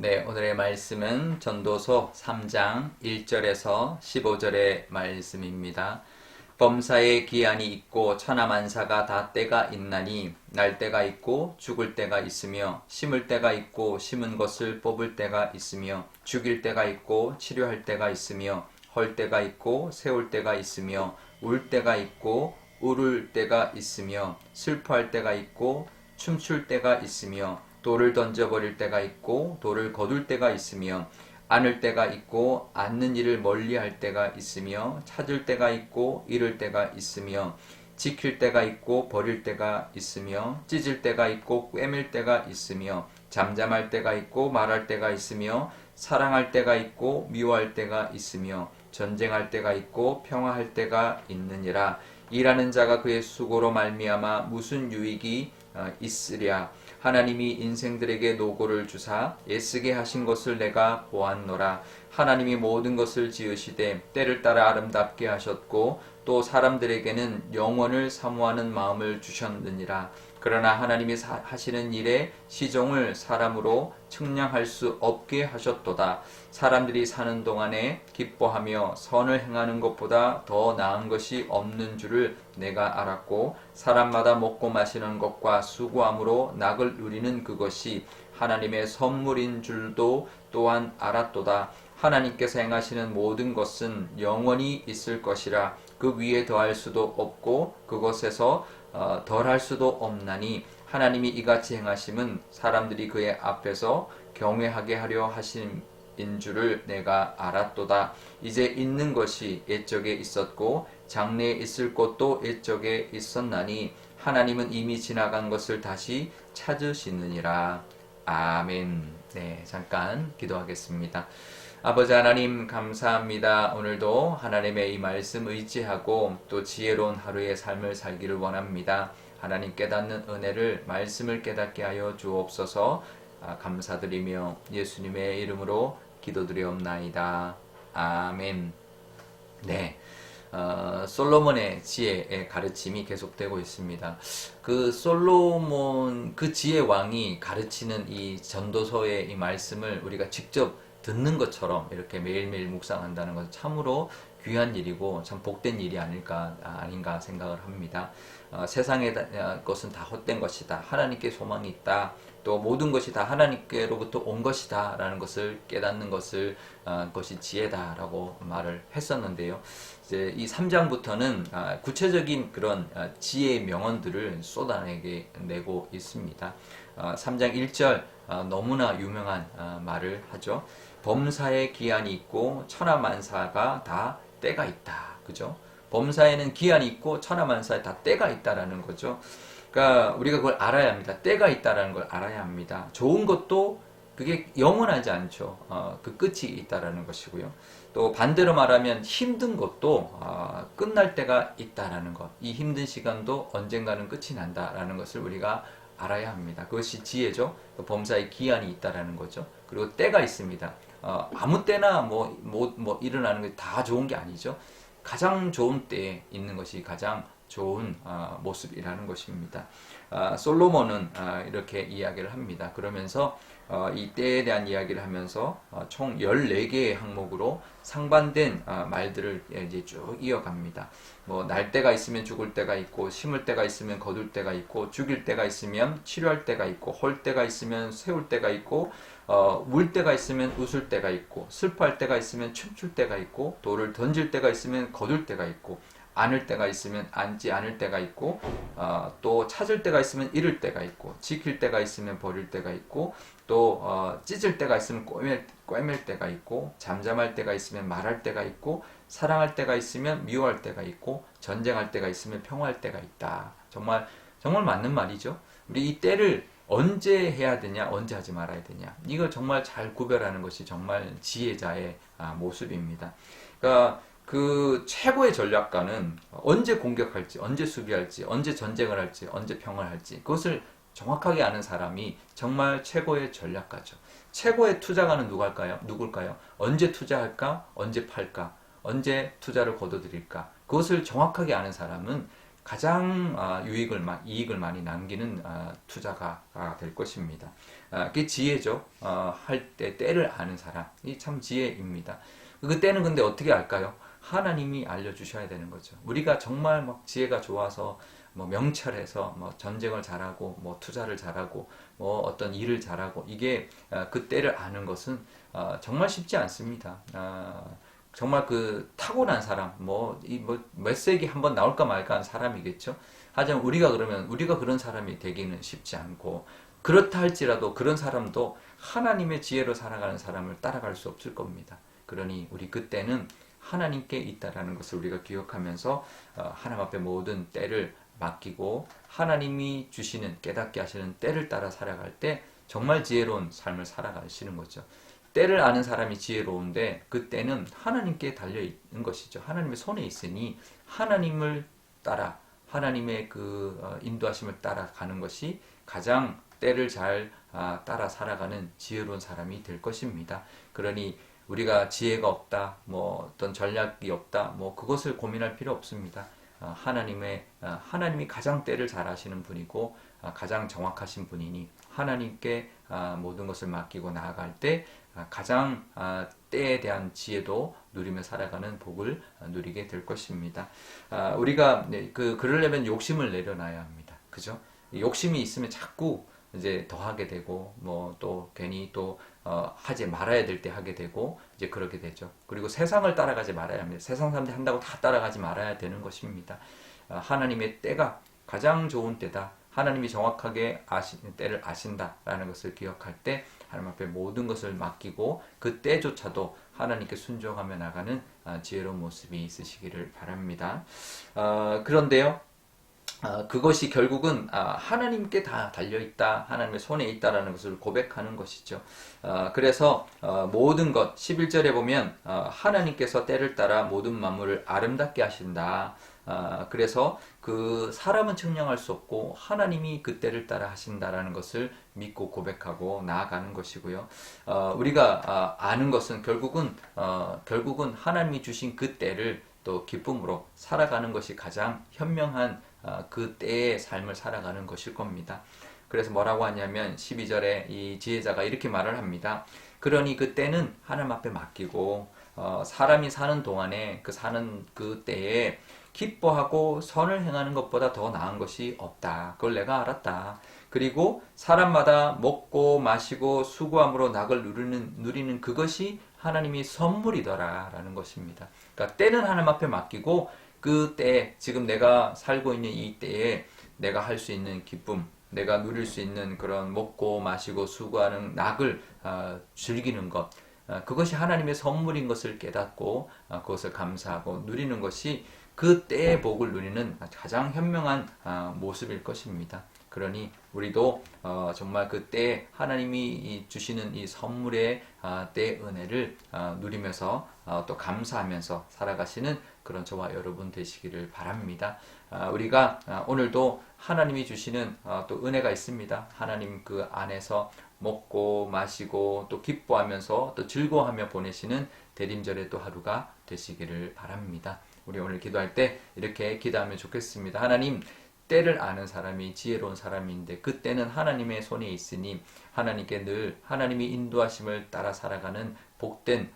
네, 오늘의 말씀은 전도서 3장 1절에서 15절의 말씀입니다. 범사에 기한이 있고 천하만사가 다 때가 있나니 날 때가 있고 죽을 때가 있으며 심을 때가 있고 심은 것을 뽑을 때가 있으며 죽일 때가 있고 치료할 때가 있으며 헐 때가 있고 세울 때가 있으며 울 때가 있고 울을 때가 있으며 슬퍼할 때가 있고 춤출 때가 있으며 돌을 던져버릴 때가 있고 돌을 거둘 때가 있으며 안을 때가 있고 앉는 일을 멀리할 때가 있으며 찾을 때가 있고 잃을 때가 있으며 지킬 때가 있고 버릴 때가 있으며 찢을 때가 있고 꿰맬 때가 있으며 잠잠할 때가 있고 말할 때가 있으며 사랑할 때가 있고 미워할 때가 있으며 전쟁할 때가 있고 평화할 때가 있느니라. 일하는 자가 그의 수고로 말미암아 무슨 유익이 있으랴. 하나님이 인생들에게 노고를 주사 애쓰게 하신 것을 내가 보았노라. 하나님이 모든 것을 지으시되 때를 따라 아름답게 하셨고 또 사람들에게는 영원을 사모하는 마음을 주셨느니라. 그러나 하나님이 하시는 일에 시종을 사람으로 측량할 수 없게 하셨도다. 사람들이 사는 동안에 기뻐하며 선을 행하는 것보다 더 나은 것이 없는 줄을 내가 알았고 사람마다 먹고 마시는 것과 수고함으로 낙을 누리는 그것이 하나님의 선물인 줄도 또한 알았도다. 하나님께서 행하시는 모든 것은 영원히 있을 것이라. 그 위에 더할 수도 없고 그것에서 덜할 수도 없나니 하나님이 이같이 행하심은 사람들이 그의 앞에서 경외하게 하려 하심인 줄을 내가 알았도다. 이제 있는 것이 옛적에 있었고 장래에 있을 것도 옛적에 있었나니 하나님은 이미 지나간 것을 다시 찾으시느니라. 아멘. 네, 잠깐 기도하겠습니다. 아버지 하나님 감사합니다. 오늘도 하나님의 이 말씀 의지하고 또 지혜로운 하루의 삶을 살기를 원합니다. 하나님 깨닫는 은혜를 말씀을 깨닫게 하여 주옵소서. 감사드리며 예수님의 이름으로 기도드리옵나이다. 아멘. 네. 솔로몬의 지혜의 가르침이 계속되고 있습니다. 그 솔로몬 그 지혜 왕이 가르치는 이 전도서의 이 말씀을 우리가 직접 듣는 것처럼 이렇게 매일매일 묵상한다는 것은 참으로 귀한 일이고 참 복된 일이 아닌가 생각을 합니다. 세상의 것은 다 헛된 것이다. 하나님께 소망이 있다. 또 모든 것이 다 하나님께로부터 온 것이다 라는 것을 깨닫는 것이 지혜다라고 말을 했었는데요. 이제 이 3장부터는 구체적인 그런 지혜의 명언들을 쏟아내고 있습니다. 3장 1절 너무나 유명한 말을 하죠. 범사에 기한이 있고 천하만사가 다 때가 있다. 그죠? 범사에는 기한이 있고 천하만사에 다 때가 있다라는 거죠. 그러니까 우리가 그걸 알아야 합니다. 때가 있다라는 걸 알아야 합니다. 좋은 것도 그게 영원하지 않죠. 그 끝이 있다라는 것이고요. 또 반대로 말하면 힘든 것도 끝날 때가 있다라는 것. 이 힘든 시간도 언젠가는 끝이 난다라는 것을 우리가 알아야 합니다. 그것이 지혜죠. 범사에 기한이 있다라는 거죠. 그리고 때가 있습니다. 아무 때나 일어나는 게 다 좋은 게 아니죠. 가장 좋은 때에 있는 것이 가장 좋은 모습이라는 것입니다. 솔로몬은 이렇게 이야기를 합니다. 그러면서 이 때에 대한 이야기를 하면서 총 14개의 항목으로 상반된 말들을 이제 쭉 이어갑니다. 날 때가 있으면 죽을 때가 있고 심을 때가 있으면 거둘 때가 있고 죽일 때가 있으면 치료할 때가 있고 헐 때가 있으면 세울 때가 있고 울 때가 있으면 웃을 때가 있고 슬퍼할 때가 있으면 춤출 때가 있고 돌을 던질 때가 있으면 거둘 때가 있고 안을 때가 있으면 앉지 않을 때가 있고 또 찾을 때가 있으면 잃을 때가 있고 지킬 때가 있으면 버릴 때가 있고 또 찢을 때가 있으면 꿰맬 때가 있고 잠잠할 때가 있으면 말할 때가 있고 사랑할 때가 있으면 미워할 때가 있고 전쟁할 때가 있으면 평화할 때가 있다. 정말 맞는 말이죠. 우리 이 때를 언제 해야 되냐, 언제 하지 말아야 되냐. 이거 정말 잘 구별하는 것이 정말 지혜자의 모습입니다. 그러니까 그 최고의 전략가는 언제 공격할지, 언제 수비할지, 언제 전쟁을 할지, 언제 평화를 할지 그것을 정확하게 아는 사람이 정말 최고의 전략가죠. 최고의 투자가는 누굴까요? 언제 투자할까? 언제 팔까? 언제 투자를 거둬들일까? 그것을 정확하게 아는 사람은 가장 이익을 많이 남기는 투자가 될 것입니다. 그게 지혜죠. 할 때 때를 아는 사람, 이 참 지혜입니다. 그 때는 근데 어떻게 알까요? 하나님이 알려주셔야 되는 거죠. 우리가 정말 막 지혜가 좋아서 뭐 명철해서 뭐 전쟁을 잘하고 뭐 투자를 잘하고 뭐 어떤 일을 잘하고 이게 그 때를 아는 것은 정말 쉽지 않습니다. 정말 그 타고난 사람 몇 세기 한번 나올까 말까 한 사람이겠죠. 하지만 우리가 그런 사람이 되기는 쉽지 않고, 그렇다 할지라도 그런 사람도 하나님의 지혜로 살아가는 사람을 따라갈 수 없을 겁니다. 그러니 우리 그때는 하나님께 있다라는 것을 우리가 기억하면서 하나님 앞에 모든 때를 맡기고 하나님이 주시는 깨닫게 하시는 때를 따라 살아갈 때 정말 지혜로운 삶을 살아가시는 거죠. 때를 아는 사람이 지혜로운데 그 때는 하나님께 달려 있는 것이죠. 하나님의 손에 있으니 하나님을 따라 하나님의 그 인도하심을 따라가는 것이 가장 때를 잘 따라 살아가는 지혜로운 사람이 될 것입니다. 그러니 우리가 지혜가 없다, 뭐 어떤 전략이 없다, 뭐 그것을 고민할 필요 없습니다. 하나님이 가장 때를 잘 아시는 분이고 가장 정확하신 분이니 하나님께 모든 것을 맡기고 나아갈 때 가장 때에 대한 지혜도 누리며 살아가는 복을 누리게 될 것입니다. 우리가 그러려면 욕심을 내려놔야 합니다. 그죠? 욕심이 있으면 자꾸 이제 더 하게 되고 뭐 또 괜히 또 하지 말아야 될 때 하게 되고 이제 그렇게 되죠. 그리고 세상을 따라가지 말아야 합니다. 세상 사람들이 한다고 다 따라가지 말아야 되는 것입니다. 하나님의 때가 가장 좋은 때다. 하나님이 정확하게 때를 아신다라는 것을 기억할 때 하나님 앞에 모든 것을 맡기고 그 때조차도 하나님께 순종하며 나가는 지혜로운 모습이 있으시기를 바랍니다. 그런데요. 그것이 결국은 하나님께 다 달려있다, 하나님의 손에 있다라는 것을 고백하는 것이죠. 그래서 모든 것, 11절에 보면 하나님께서 때를 따라 모든 만물을 아름답게 하신다. 그래서 그 사람은 측량할 수 없고 하나님이 그 때를 따라 하신다라는 것을 믿고 고백하고 나아가는 것이고요. 우리가 아는 것은 결국은 하나님이 주신 그 때를 또 기쁨으로 살아가는 것이 가장 현명한 그 때의 삶을 살아가는 것일 겁니다. 그래서 뭐라고 하냐면 12절에 이 지혜자가 이렇게 말을 합니다. 그러니 그 때는 하나님 앞에 맡기고 사람이 사는 동안에 사는 그 때에 기뻐하고 선을 행하는 것보다 더 나은 것이 없다. 그걸 내가 알았다. 그리고 사람마다 먹고 마시고 수고함으로 낙을 누리는 그것이 하나님이 선물이더라 라는 것입니다. 그러니까 때는 하나님 앞에 맡기고 그 때에 지금 내가 살고 있는 이 때에 내가 할 수 있는 기쁨, 내가 누릴 수 있는 그런 먹고 마시고 수고하는 낙을 즐기는 것, 그것이 하나님의 선물인 것을 깨닫고 그것을 감사하고 누리는 것이 그 때의 복을 누리는 가장 현명한 모습일 것입니다. 그러니 우리도 정말 그 때에 하나님이 주시는 이 선물의 때의 은혜를 누리면서 또 감사하면서 살아가시는 그런 저와 여러분 되시기를 바랍니다. 우리가 오늘도 하나님이 주시는 또 은혜가 있습니다. 하나님 그 안에서 먹고 마시고 또 기뻐하면서 또 즐거워하며 보내시는 대림절의 또 하루가 되시기를 바랍니다. 우리 오늘 기도할 때 이렇게 기도하면 좋겠습니다. 하나님, 때를 아는 사람이 지혜로운 사람인데 그 때는 하나님의 손에 있으니 하나님께 늘 하나님이 인도하심을 따라 살아가는 복된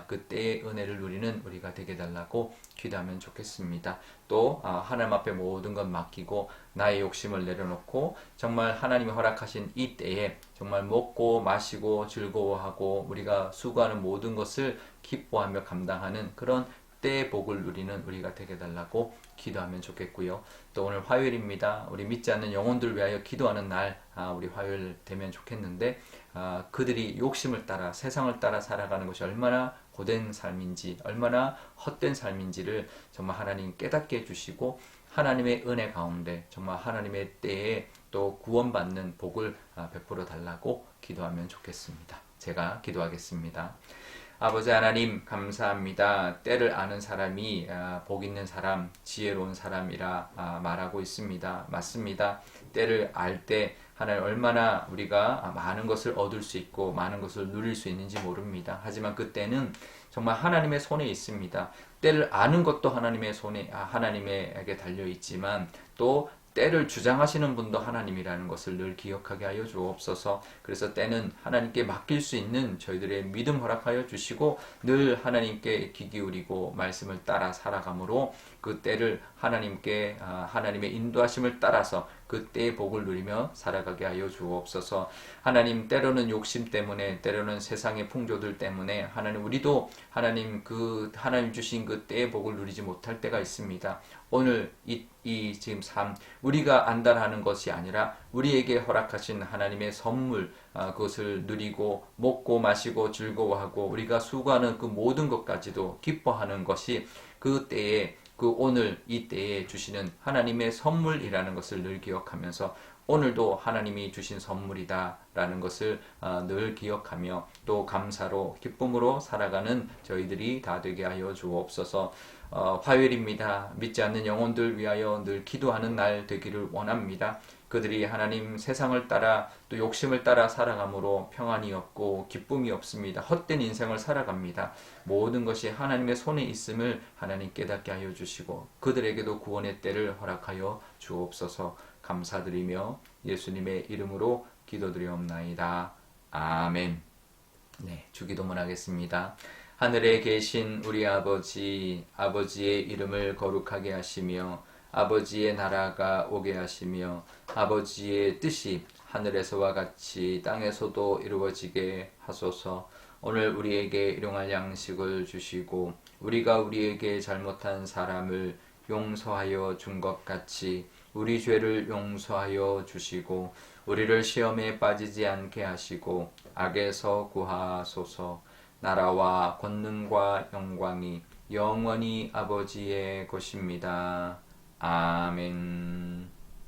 그 때의 은혜를 누리는 우리가 되게 달라고 기도하면 좋겠습니다. 또 하나님 앞에 모든 것 맡기고 나의 욕심을 내려놓고 정말 하나님이 허락하신 이 때에 정말 먹고 마시고 즐거워하고 우리가 수고하는 모든 것을 기뻐하며 감당하는 그런 때의 복을 누리는 우리가 되게 달라고 기도하면 좋겠고요. 또 오늘 화요일입니다. 우리 믿지 않는 영혼들 위하여 기도하는 날 우리 화요일 되면 좋겠는데 그들이 욕심을 따라 세상을 따라 살아가는 것이 얼마나 고된 삶인지 얼마나 헛된 삶인지를 정말 하나님 깨닫게 해주시고 하나님의 은혜 가운데 정말 하나님의 때에 또 구원받는 복을 베풀어 달라고 기도하면 좋겠습니다. 제가 기도하겠습니다. 아버지 하나님 감사합니다. 때를 아는 사람이 복 있는 사람, 지혜로운 사람이라 말하고 있습니다. 맞습니다. 때를 알 때 하나님 얼마나 우리가 많은 것을 얻을 수 있고 많은 것을 누릴 수 있는지 모릅니다. 하지만 그때는 정말 하나님의 손에 있습니다. 때를 아는 것도 하나님의 손에 하나님에게 달려 있지만 또 때를 주장하시는 분도 하나님이라는 것을 늘 기억하게 하여 주옵소서. 그래서 때는 하나님께 맡길 수 있는 저희들의 믿음 허락하여 주시고 늘 하나님께 귀 기울이고 말씀을 따라 살아감으로 그 때를 하나님께 하나님의 인도하심을 따라서 그 때의 복을 누리며 살아가게 하여 주옵소서. 하나님, 때로는 욕심 때문에, 때로는 세상의 풍조들 때문에 하나님, 우리도 하나님 주신 그 때의 복을 누리지 못할 때가 있습니다. 오늘 이 지금 삶, 우리가 안달하는 것이 아니라 우리에게 허락하신 하나님의 선물, 그것을 누리고 먹고 마시고 즐거워하고 우리가 수고하는 그 모든 것까지도 기뻐하는 것이 그 때에 오늘 이 때에 주시는 하나님의 선물이라는 것을 늘 기억하면서 오늘도 하나님이 주신 선물이다 라는 것을 늘 기억하며 또 감사로 기쁨으로 살아가는 저희들이 다 되게 하여 주옵소서. 화요일입니다. 믿지 않는 영혼들 위하여 늘 기도하는 날 되기를 원합니다. 그들이 하나님 세상을 따라 또 욕심을 따라 살아감으로 평안이 없고 기쁨이 없습니다. 헛된 인생을 살아갑니다. 모든 것이 하나님의 손에 있음을 하나님 깨닫게 하여 주시고 그들에게도 구원의 때를 허락하여 주옵소서. 감사드리며 예수님의 이름으로 기도드리옵나이다. 아멘. 네, 주기도문 하겠습니다. 하늘에 계신 우리 아버지, 아버지의 이름을 거룩하게 하시며 아버지의 나라가 오게 하시며 아버지의 뜻이 하늘에서와 같이 땅에서도 이루어지게 하소서. 오늘 우리에게 일용할 양식을 주시고 우리가 우리에게 잘못한 사람을 용서하여 준 것 같이 우리 죄를 용서하여 주시고 우리를 시험에 빠지지 않게 하시고 악에서 구하소서. 나라와 권능과 영광이 영원히 아버지의 것입니다. 아멘.